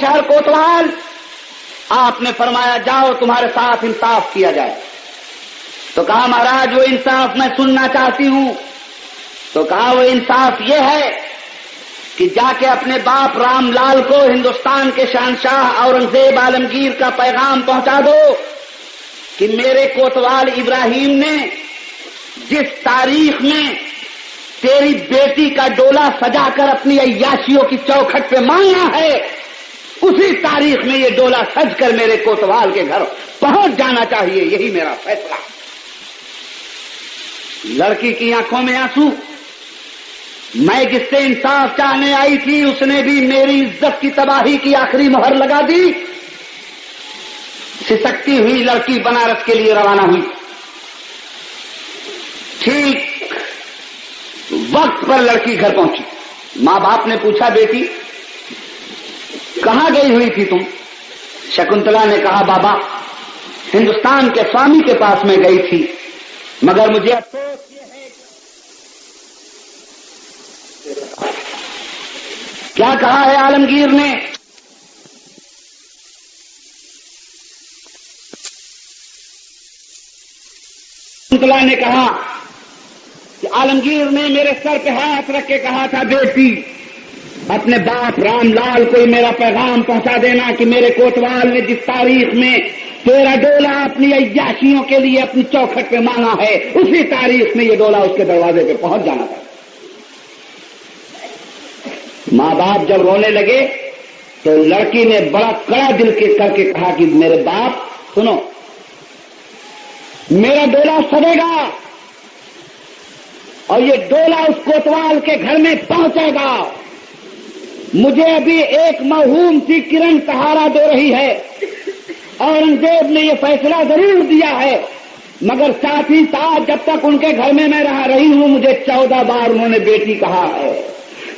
شہر کوتوال، آپ نے فرمایا جاؤ تمہارے ساتھ انصاف کیا جائے۔ تو کہا مہاراج وہ انصاف میں سننا چاہتی ہوں۔ تو کہا وہ انصاف یہ ہے کہ جا کے اپنے باپ رام لال کو ہندوستان کے شہنشاہ اورنگزیب عالمگیر کا پیغام پہنچا دو کہ میرے کوتوال ابراہیم نے جس تاریخ میں تیری بیٹی کا ڈولا سجا کر اپنی عیاشیوں کی چوکھٹ پہ مانگا ہے، اسی تاریخ میں یہ ڈولا سج کر میرے کوتوال کے گھر پہنچ جانا چاہیے، یہی میرا فیصلہ۔ لڑکی کی آنکھوں میں آنسو، میں جس سے انصاف چاہنے آئی تھی اس نے بھی میری عزت کی تباہی کی آخری مہر لگا دی۔ سسکتی ہوئی لڑکی بنارس کے لیے روانہ ہوئی۔ ٹھیک وقت پر لڑکی گھر پہنچی۔ ماں باپ نے پوچھا بیٹی کہاں گئی ہوئی تھی تم؟ شکنتلا نے کہا بابا ہندوستان کے سوامی کے پاس میں گئی تھی، مگر مجھے افسوس یہ ہے۔ کیا کہا ہے عالمگیر نے؟ شکنتلا نے کہا کہ عالمگیر نے میرے سر پہ ہاتھ رکھ کے کہا تھا بیٹی اپنے باپ رام لال کو میرا پیغام پہنچا دینا کہ میرے کوتوال نے جس تاریخ میں تیرا ڈولا اپنی عیاشیوں کے لیے اپنی چوکھٹ پہ مانگا ہے، اسی تاریخ میں یہ ڈولا اس کے دروازے پہ پہنچ جانا تھا۔ ماں باپ جب رونے لگے تو لڑکی نے بڑا کڑا دل کے کر کے کہا کہ میرے باپ سنو، میرا ڈولا سجے گا اور یہ ڈولا اس کوتوال کے گھر میں پہنچے گا۔ مجھے ابھی ایک موہوم سی کرن سہارا دے رہی ہے۔ اورنگزیب نے یہ فیصلہ ضرور دیا ہے، مگر ساتھ ہی ساتھ جب تک ان کے گھر میں رہا رہی ہوں مجھے 14 بار انہوں نے بیٹی کہا ہے۔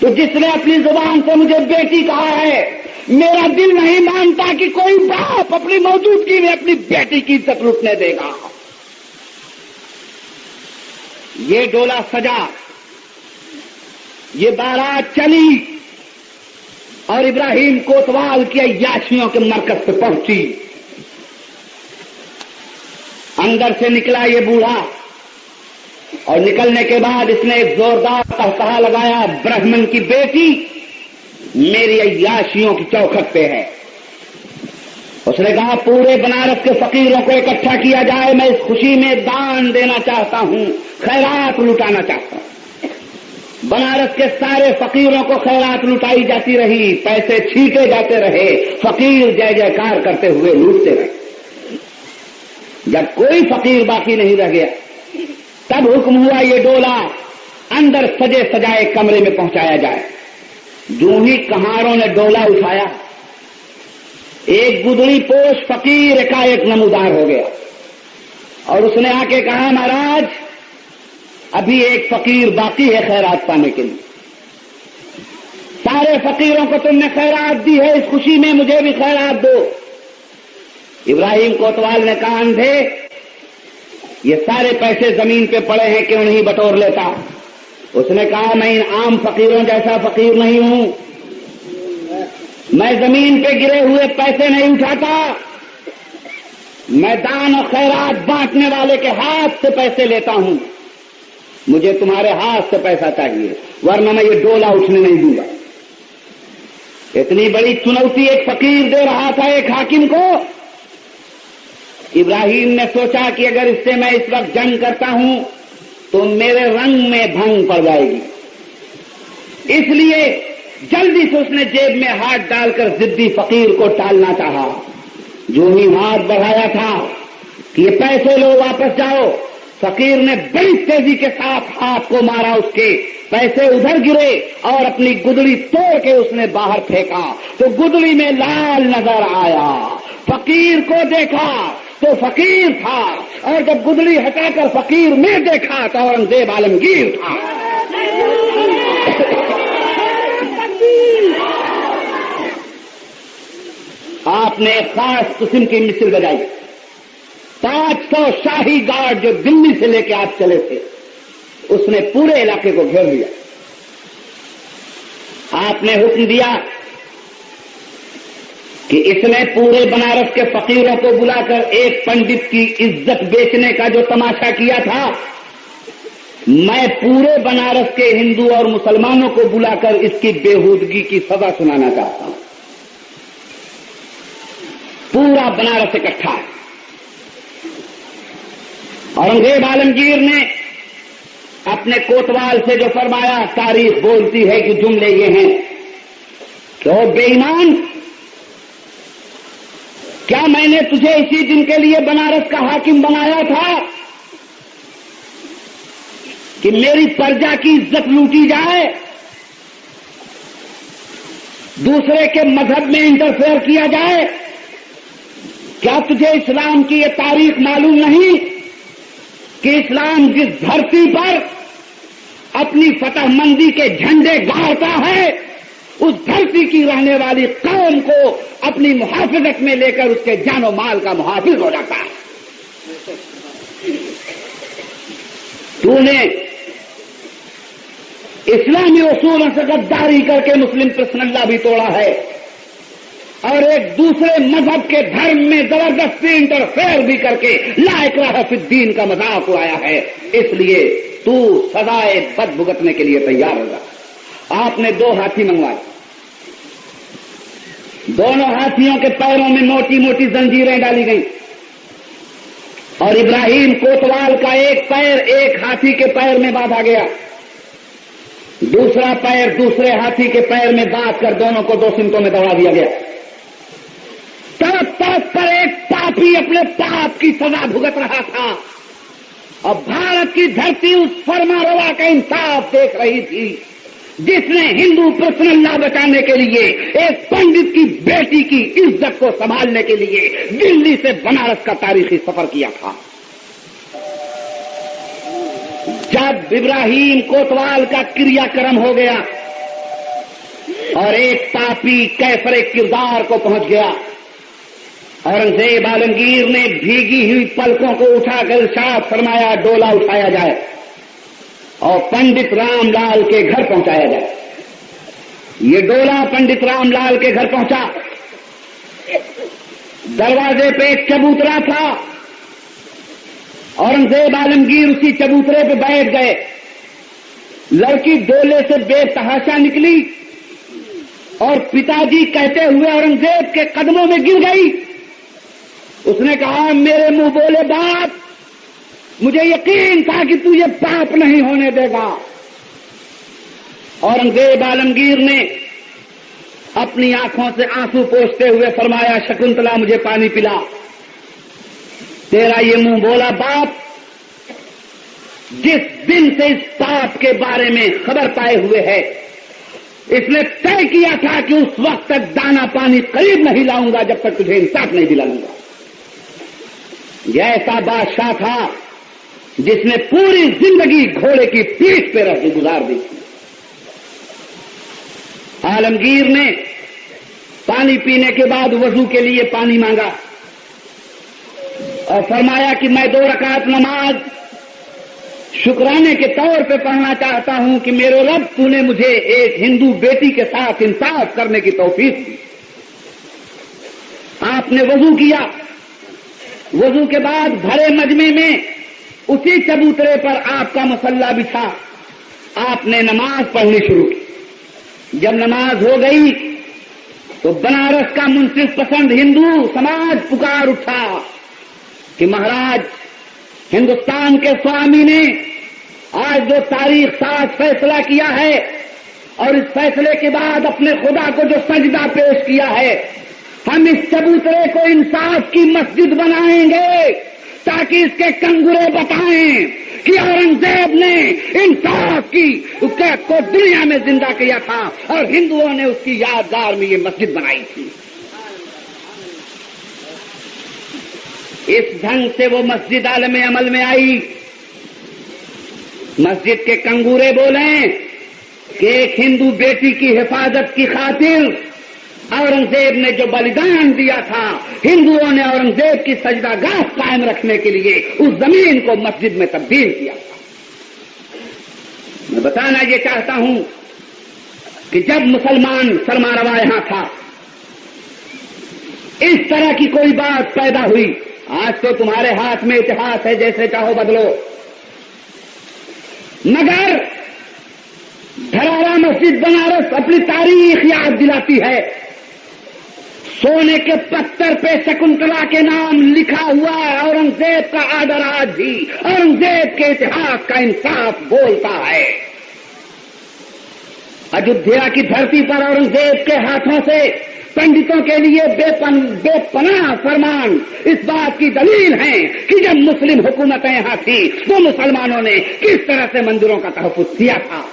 تو جس نے اپنی زبان سے مجھے بیٹی کہا ہے، میرا دل نہیں مانتا کہ کوئی باپ اپنی موجودگی میں اپنی بیٹی کی عزت لوٹنے دے گا۔ یہ ڈولا سجا، یہ بارات چلی اور ابراہیم کوتوال کی عیاشیوں کے مرکز پہ پہنچی۔ اندر سے نکلا یہ بوڑھا اور نکلنے کے بعد اس نے ایک زوردار قہقہا لگایا، برہمن کی بیٹی میری عیاشیوں کی چوکھٹ پہ ہے۔ اس نے کہا پورے بنارس کے فقیروں کو اکٹھا کیا جائے، میں اس خوشی میں دان دینا چاہتا ہوں، خیرات لٹانا چاہتا ہوں۔ بنارس کے سارے فقیروں کو خیرات لٹائی جاتی رہی، پیسے چھینٹے جاتے رہے، فقیر جے جے کار کرتے ہوئے لوٹتے رہے۔ جب کوئی فقیر باقی نہیں رہ گیا تب حکم ہوا یہ ڈولا اندر سجے سجائے کمرے میں پہنچایا جائے۔ جو ہی کہاروں نے ڈولا اٹھایا، ایک گدڑی پوش فقیر ایک نمودار ہو گیا اور اس نے آ کے کہا مہاراج ابھی ایک فقیر باقی ہے خیرات پانے کے لیے۔ سارے فقیروں کو تم نے خیرات دی ہے، اس خوشی میں مجھے بھی خیرات دو۔ ابراہیم کوتوال نے کہا اندھے یہ سارے پیسے زمین پہ پڑے ہیں کیوں نہیں بٹور لیتا؟ اس نے کہا میں ان عام فقیروں جیسا فقیر نہیں ہوں، میں زمین پہ گرے ہوئے پیسے نہیں اٹھاتا، میں دان و خیرات بانٹنے والے کے ہاتھ سے پیسے لیتا ہوں، مجھے تمہارے ہاتھ سے پیسہ چاہیے ورنہ میں یہ ڈولا اٹھنے نہیں دوں گا۔ اتنی بڑی چنوتی ایک فقیر دے رہا تھا ایک حاکم کو۔ ابراہیم نے سوچا کہ اگر اس سے میں اس وقت جنگ کرتا ہوں تو میرے رنگ میں بھنگ پڑ جائے گی، اس لیے جلدی سے اس نے جیب میں ہاتھ ڈال کر ضدی فقیر کو ٹالنا چاہا۔ جو ہی ہاتھ بڑھایا تھا کہ یہ پیسے لو واپس جاؤ، فقیر نے بڑی تیزی کے ساتھ ہاتھ کو مارا، اس کے پیسے ادھر گرے اور اپنی گدڑی توڑ کے اس نے باہر پھینکا تو گدڑی میں لال نظر آیا۔ فقیر کو دیکھا تو فقیر تھا اور جب گدڑی ہٹا کر فقیر میں دیکھا تو اورنگزیب عالمگیر تھا۔ آپ نے ایک خاص قسم کی مثل بجائی۔ 500 شاہی گارڈ جو دلی سے لے کے آپ چلے تھے اس نے پورے علاقے کو گھیر لیا۔ آپ نے حکم دیا کہ اس نے پورے بنارس کے فقیروں کو بلا کر ایک پنڈت کی عزت بیچنے کا جو تماشا کیا تھا، میں پورے بنارس کے ہندو اور مسلمانوں کو بلا کر اس کی بےہودگی کی سزا سنانا چاہتا ہوں۔ پورا بنارس اکٹھا ہے۔ اورنگزیب عالمگیر نے اپنے کوتوال سے جو فرمایا، تاریخ بولتی ہے کہ جملے یہ ہیں کہ او بے ایمان، کیا میں نے تجھے اسی دن کے لیے بنارس کا حاکم بنایا تھا کہ میری پرجا کی عزت لوٹی جائے، دوسرے کے مذہب میں انٹرفیئر کیا جائے؟ کیا تجھے اسلام کی یہ تاریخ معلوم نہیں کہ اسلام جس دھرتی پر اپنی فتح مندی کے جھنڈے گاڑتا ہے، اس دھرتی کی رہنے والی قوم کو اپنی محافظت میں لے کر اس کے جان و مال کا محافظ ہو جاتا ہے؟ تو نے اسلامی اصولوں سے غداری کر کے مسلم پرسنل اللہ بھی توڑا ہے، اور ایک دوسرے مذہب کے دھرم میں زبردستی انٹرفیئر بھی کر کے لا اکراہ فی الدین کا مذاق اڑایا ہے۔ اس لیے تو سزائے بد بھگتنے کے لیے تیار ہوگا۔ آپ نے 2 ہاتھی منگوائے، دونوں ہاتھیوں کے پیروں میں موٹی موٹی زنجیریں ڈالی گئیں، اور ابراہیم کوتوال کا ایک پیر ایک ہاتھی کے پیر میں باندھا گیا، دوسرا پیر دوسرے ہاتھی کے پیر میں باندھ کر دونوں کو 2 سمتوں میں دوڑا دیا گیا۔ طرف طرف پر ایک پاپی اپنے پاپ کی سزا بھگت رہا تھا، اور بھارت کی دھرتی اس فرما روا کا انصاف دیکھ رہی تھی جس نے ہندو پرسنل اللہ بچانے کے لیے ایک پنڈت کی بیٹی کی عزت کو سنبھالنے کے لیے دلی سے بنارس کا تاریخی سفر کیا تھا۔ جب ابراہیم کوتوال کا کریا کرم ہو گیا اور ایک پاپی کیفر کردار کو پہنچ گیا، اورنگزیب عالمگیر نے بھیگی ہوئی پلکوں کو اٹھا کر ارشاد فرمایا، ڈولا اٹھایا جائے اور پنڈت رام لال کے گھر پہنچایا جائے۔ یہ ڈولا پنڈت رام لال کے گھر پہنچا، دروازے پہ ایک چبوترا تھا، اورنگزیب عالمگیر اسی چبوترے پہ بیٹھ گئے۔ لڑکی ڈولے سے بے تحاشا نکلی اور پتا جی کہتے ہوئے اورنگزیب کے قدموں میں گر گئی۔ اس نے کہا، میرے منہ بولے باپ، مجھے یقین تھا کہ تو یہ پاپ نہیں ہونے دے گا۔ اورنگزیب عالمگیر نے اپنی آنکھوں سے آنسو پوچھتے ہوئے فرمایا، شکنتلا مجھے پانی پلا۔ تیرا یہ منہ بولا باپ جس دن سے اس پاپ کے بارے میں خبر پائے ہوئے ہے، اس نے طے کیا تھا کہ اس وقت تک دانا پانی قریب نہیں لاؤں گا جب تک تجھے انصاف نہیں دلاؤں گا۔ یہ ایسا بادشاہ تھا جس نے پوری زندگی گھوڑے کی پیٹھ پہ رہ کے گزار دی تھی۔ عالمگیر نے پانی پینے کے بعد وضو کے لیے پانی مانگا اور فرمایا کہ میں 2 رکعت نماز شکرانے کے طور پہ پڑھنا چاہتا ہوں کہ میرے رب تو نے مجھے ایک ہندو بیٹی کے ساتھ انصاف کرنے کی توفیق دی۔ آپ نے وضو کیا، وضو کے بعد بھرے مجمع میں اسی چبوترے پر آپ کا مصلی بچھا، آپ نے نماز پڑھنی شروع کی۔ جب نماز ہو گئی تو بنارس کا منصف پسند ہندو سماج پکار اٹھا کہ مہاراج، ہندوستان کے سوامی نے آج جو تاریخ ساز فیصلہ کیا ہے اور اس فیصلے کے بعد اپنے خدا کو جو سجدہ پیش کیا ہے، ہم اس چبوترے کو انصاف کی مسجد بنائیں گے تاکہ اس کے کنگورے بتائیں کہ اورنگزیب نے انصاف کی کو دنیا میں زندہ کیا تھا اور ہندوؤں نے اس کی یادگار میں یہ مسجد بنائی تھی۔ اس ڈھنگ سے وہ مسجد عالم عمل میں آئی۔ مسجد کے کنگورے بولیں کہ ایک ہندو بیٹی کی حفاظت کی خاطر اورنگزیب نے جو بلیدان دیا تھا، ہندوؤں نے اورنگزیب کی سجدہ گاہ قائم رکھنے کے لیے اس زمین کو مسجد میں تبدیل کیا تھا۔ میں بتانا یہ چاہتا ہوں کہ جب مسلمان سرماروا یہاں تھا، اس طرح کی کوئی بات پیدا ہوئی. آج تو تمہارے ہاتھ میں اتہاس ہے، جیسے چاہو بدلو. مگر دھرارا مسجد بنارس اپنی تاریخ یاد دلاتی ہے. سونے کے پتھر پہ شکنتلا کے نام لکھا ہوا ہے. اورنگزیب کا آڈر آج بھی اورنگزیب کے اتہاس کا انصاف بولتا ہے. اجودھیا کی دھرتی پر اورنگزیب کے ہاتھوں سے پنڈتوں کے لیے بے پناہ فرمان اس بات کی دلیل ہے کہ جب مسلم حکومتیں یہاں تھی تو مسلمانوں نے کس طرح سے مندروں کا تحفظ کیا تھا.